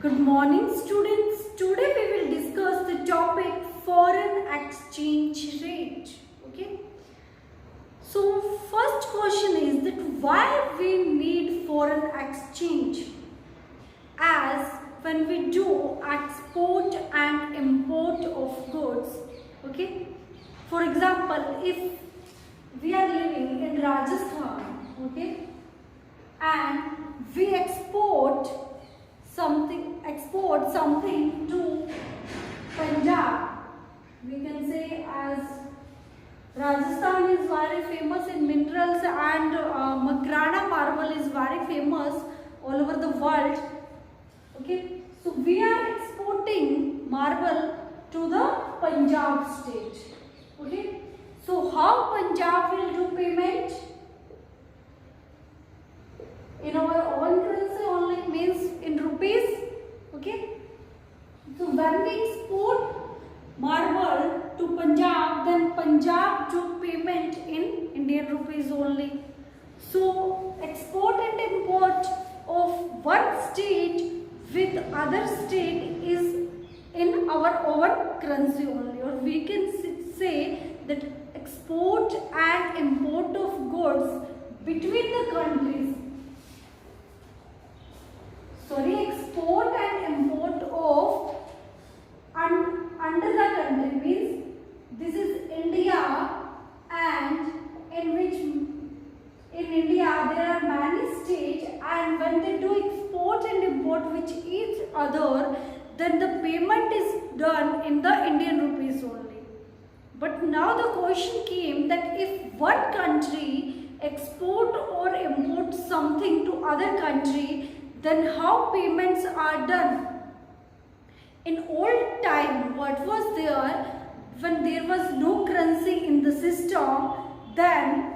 Good morning students. Today we will discuss the topic foreign exchange rate. Okay. So first question is that why we need foreign exchange? As when we do export and import of goods. Okay. For example, if we are living in Rajasthan, okay, and we export something to Punjab. We can say as Rajasthan is very famous in minerals and Makrana marble is very famous all over the world. Okay, so we are exporting marble to the Punjab state. Okay, so how Punjab will do payment? In our own currency only, means in rupees. Okay, so when we export marble to Punjab, then Punjab do payment in Indian rupees only. So export and import of one state with other state is in our own currency only, or we can say that export and import of goods between the countries. Export and import of under the country means this is India, and in India there are many states, and when they do export and import with each other, then the payment is done in the Indian rupees only. But now the question came that if one country export or import something to other country, then how payments are done? In old time, what was there, when there was no currency in the system, then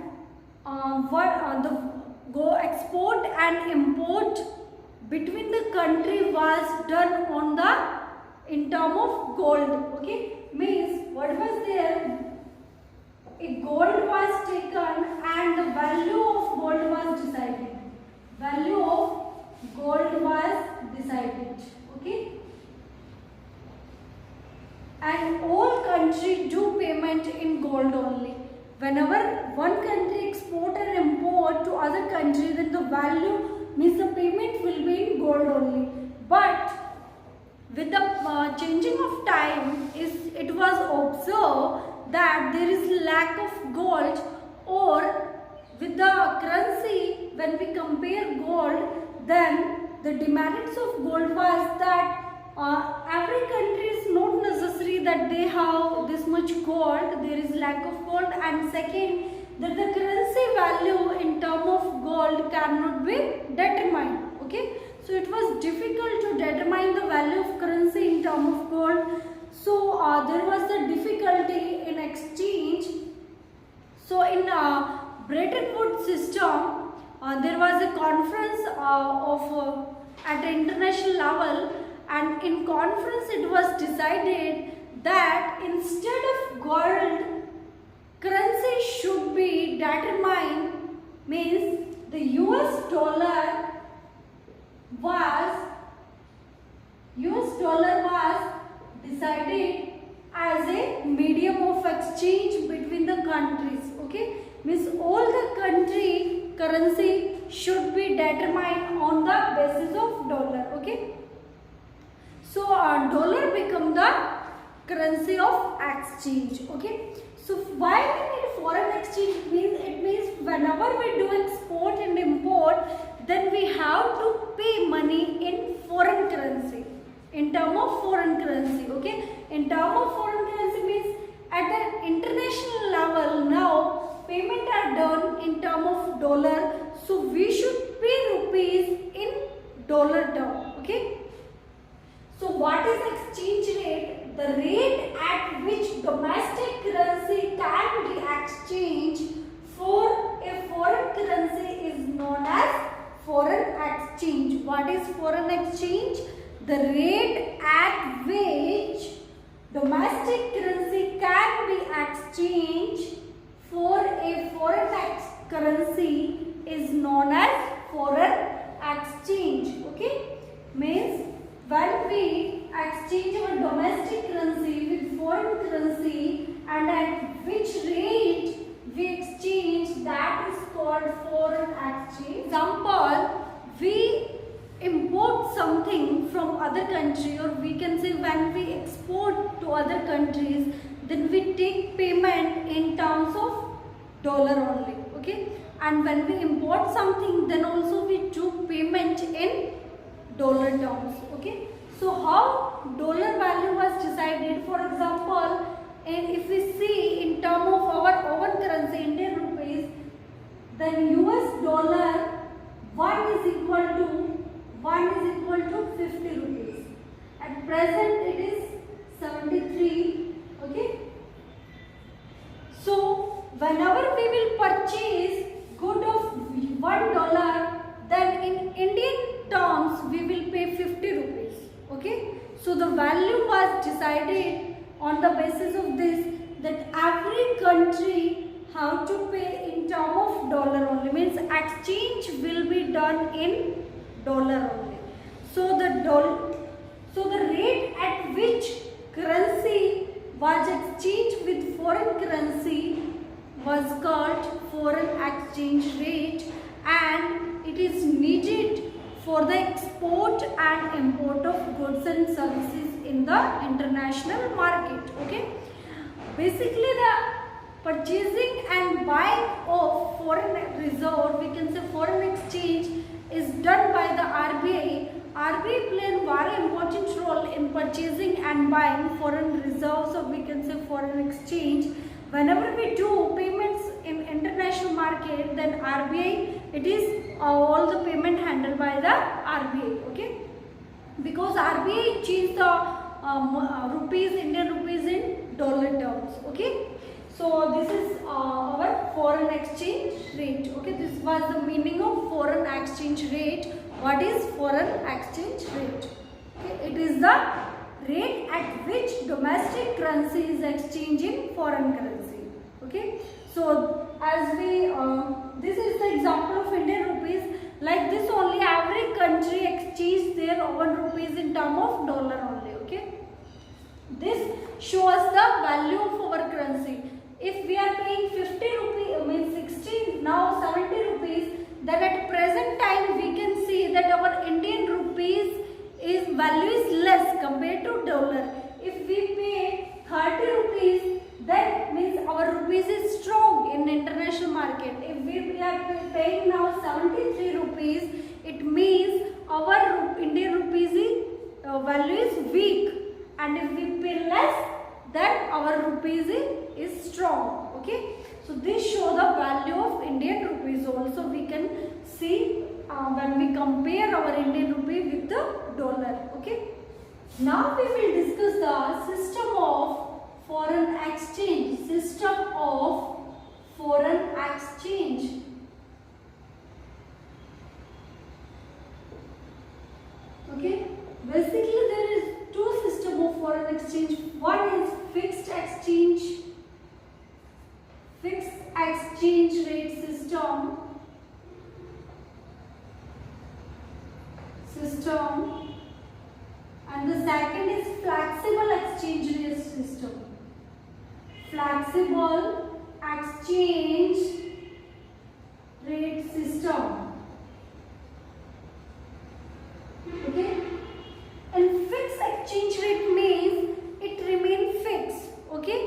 the export and import between the country was done on the in term of gold. Okay, means what was there? A gold was taken and the value of gold was decided. Value of gold was decided. Okay, and all country do payment in gold only. Whenever one country export and import to other country, then the value means the payment will be in gold only. But with the changing of time, it was observed that there is lack of gold, or with the currency when we compare gold, then the demerits of gold was that every country is not necessary that they have this much gold, there is lack of gold, and second, that the currency value in term of gold cannot be determined. Okay, so it was difficult to determine the value of currency in term of gold. So there was the difficulty in exchange. So in Bretton Woods system, there was a conference at international level, and in conference it was decided that instead of gold, currency should be determined, means the US dollar was decided as a medium of exchange between the countries. Okay, means all the country currency should be determined on the basis of dollar. Okay, so dollar become the currency of exchange. Okay, so why we need foreign exchange? Means it means whenever we do export and import, then we have to pay money in foreign currency, in term of foreign currency. Okay, in term of foreign currency means at an international level now payment are done in term of dollar, so we should pay rupees in dollar term. Okay, so what is exchange rate? The rate at which domestic currency can be exchanged for a foreign currency is known as foreign exchange. What is foreign exchange? The rate at which domestic currency can be exchanged for a foreign currency is known as foreign exchange. Okay, means when we exchange our domestic currency with foreign currency and at which rate we exchange, that is called foreign exchange. Example, we import something from other country, or we can say when we export to other countries, then we take payment in terms of dollar only, okay? And when we import something, then also we do payment in dollar terms, okay? So how dollar value was decided? For example, and if we see in terms of our own currency, Indian rupees, then US dollar 1 is equal to 50 rupees. At present it is 73, okay? So whenever we will purchase good of $1, then in Indian terms we will pay 50 rupees, okay? So the value was decided on the basis of this, that every country have to pay in term of dollar only, means exchange will be done in dollar only. So the rate at which currency was exchanged with foreign currency was called foreign exchange rate, and it is needed for the export and import of goods and services in the international market, okay? Basically the purchasing and buying of foreign reserve, we can say foreign exchange, is done by the RBI. RBI play a very important role in purchasing and buying foreign reserves, or we can say foreign exchange. Whenever we do payments in international market, then RBI, it is all the payment handled by the RBI, okay? Because RBI changed the rupees, Indian rupees in dollar terms, okay? So this is our foreign exchange rate, okay? This was the meaning of foreign exchange rate. What is foreign exchange rate? Okay? It is the rate at which domestic currency is exchanged in foreign currency, okay? So as we, this is the example of Indian rupees. Like this only, every country exchange their own rupees in term of dollar only, okay? This shows the value of our currency. If we are paying 50 rupees, means 60, now 70 rupees, then at present time we can see that our Indian rupees is value is less compared to dollar. If we pay 30 rupees, that means our rupees is strong in international market. If we are paying now 73 rupees, it means our Indian rupees value is weak, and if we pay less, then our rupees is strong, okay? So this show the value of Indian rupees also. We can see when we compare our Indian rupee with the dollar, okay? Now we will discuss the system of foreign exchange. System of foreign exchange. Okay, basically there is two systems of foreign exchange. One is fixed exchange rate system, and the second is flexible exchange rate system. Flexible exchange rate system. Okay, and fixed exchange rate means it remains fixed, okay?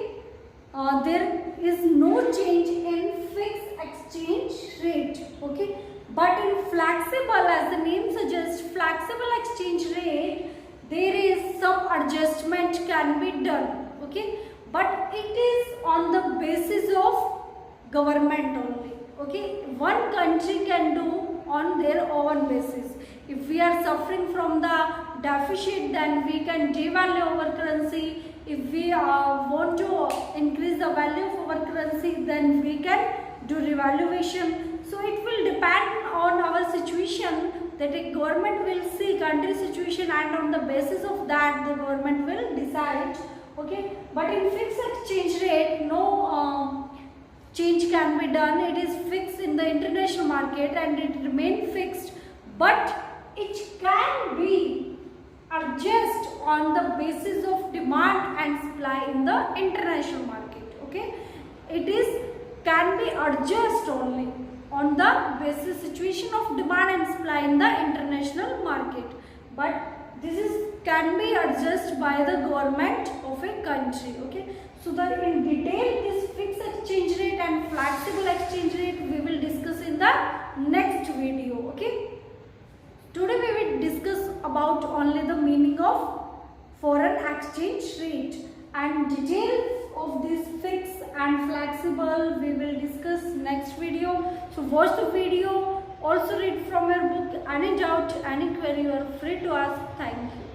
There is no change in fixed exchange rate, okay? But in flexible, as the name suggests, flexible exchange rate, there is some adjustment can be done, okay? But it is on the basis of government only, okay? One country can do on their own basis. If we are suffering from the deficit, then we can devalue our currency. If we want to increase the value of our currency, then we can do revaluation. So it will depend on our situation, that a government will see country situation, and on the basis of that the government will decide, okay? But in fixed exchange rate, no change can be done. It is fixed in the international market and it remains fixed, but it can be adjust on the basis of demand and supply in the international market. Okay, it is can be adjust only on the basis situation of demand and supply in the international market, but this is can be adjusted by the government of a country. Okay, so that in detail this fixed exchange rate and flexible exchange rate we will discuss in the next video. Okay, today we will discuss about only the meaning of foreign exchange rate, and detail of this fixed and flexible we will discuss next video. So watch the video, also read from your book. Any doubt, any query, you are free to ask. Thank you.